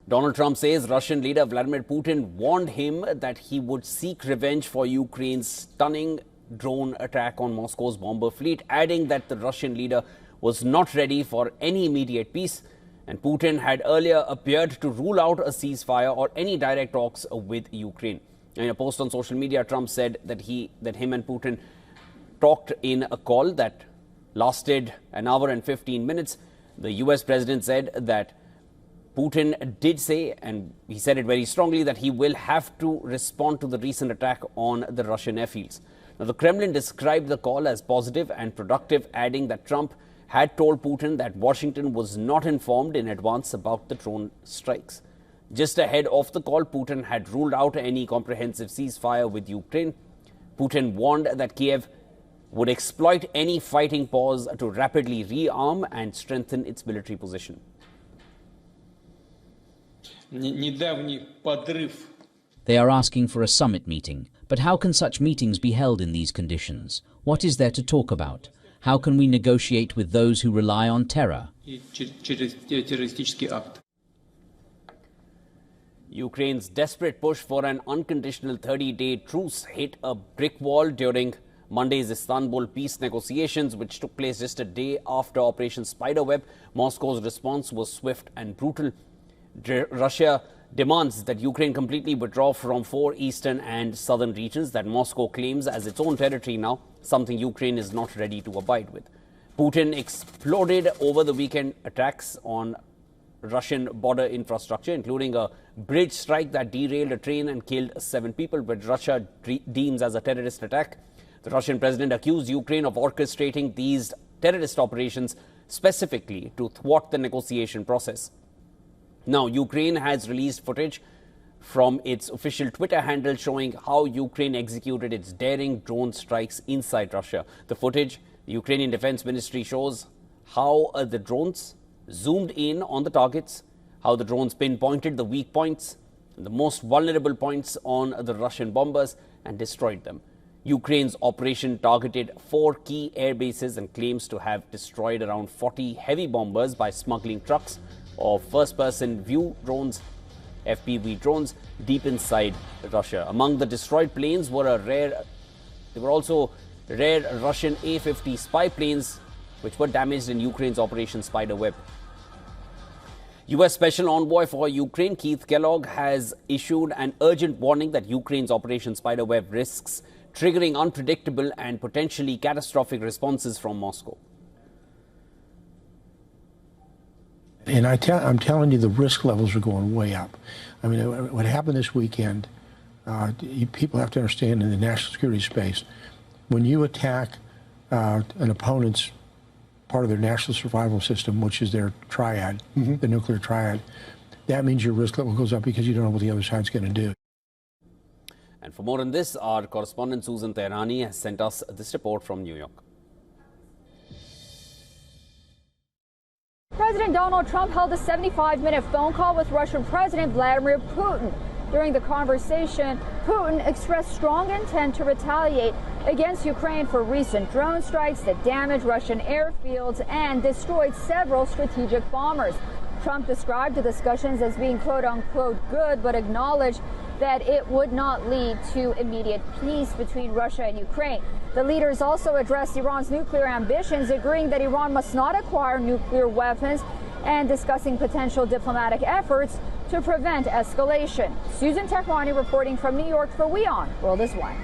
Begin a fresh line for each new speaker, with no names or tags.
Donald Trump says Russian leader Vladimir Putin warned him that he would seek revenge for Ukraine's stunning drone attack on Moscow's bomber fleet, adding that the Russian leader was not ready for any immediate peace. And Putin had earlier appeared to rule out a ceasefire or any direct talks with Ukraine. In a post on social media, Trump said that him and Putin talked in a call that lasted an hour and 15 minutes. The US president said that Putin did say, and he said it very strongly, that he will have to respond to the recent attack on the Russian airfields. Now, the Kremlin described the call as positive and productive, adding that Trump had told Putin that Washington was not informed in advance about the drone strikes. Just ahead of the call, Putin had ruled out any comprehensive ceasefire with Ukraine. Putin warned that Kiev would exploit any fighting pause to rapidly rearm and strengthen its military position.
They are asking for a summit meeting, but how can such meetings be held in these conditions? What is there to talk about? How can we negotiate with those who rely on terror?
Ukraine's desperate push for an unconditional 30-day truce hit a brick wall during Monday's Istanbul peace negotiations, which took place just a day after Operation Spiderweb. Moscow's response was swift and brutal. Russia demands that Ukraine completely withdraw from 4 eastern and southern regions that Moscow claims as its own territory now, something Ukraine is not ready to abide with. Putin exploded over the weekend attacks on Russian border infrastructure, including a bridge strike that derailed a train and killed 7 people, which Russia deems as a terrorist attack. The Russian president accused Ukraine of orchestrating these terrorist operations specifically to thwart the negotiation process. Now, Ukraine has released footage from its official Twitter handle showing how Ukraine executed its daring drone strikes inside Russia. The footage, the Ukrainian Defense Ministry shows how the drones zoomed in on the targets, how the drones pinpointed the weak points, the most vulnerable points on the Russian bombers, and destroyed them. Ukraine's operation targeted 4 key air bases and claims to have destroyed around 40 heavy bombers by smuggling trucks of first-person view drones, FPV drones, deep inside Russia. Among the destroyed planes were also rare Russian A-50 spy planes, which were damaged in Ukraine's Operation Spiderweb. U.S. Special Envoy for Ukraine, Keith Kellogg, has issued an urgent warning that Ukraine's Operation Spiderweb risks triggering unpredictable and potentially catastrophic responses from Moscow.
And I'm telling you, the risk levels are going way up. I mean, what happened this weekend, people have to understand in the national security space, when you attack an opponent's part of their national survival system, which is their triad, the nuclear triad, that means your risk level goes up because you don't know what the other side's going to do.
And for more on this, our correspondent Susan Tehrani has sent us this report from New York.
President Donald Trump held a 75-minute phone call with Russian President Vladimir Putin. During the conversation, Putin expressed strong intent to retaliate against Ukraine for recent drone strikes that damaged Russian airfields and destroyed several strategic bombers. Trump described the discussions as being quote-unquote good, but acknowledged that it would not lead to immediate peace between Russia and Ukraine. The leaders also addressed Iran's nuclear ambitions, agreeing that Iran must not acquire nuclear weapons and discussing potential diplomatic efforts to prevent escalation. Susan Tehrani reporting from New York for WION World is One.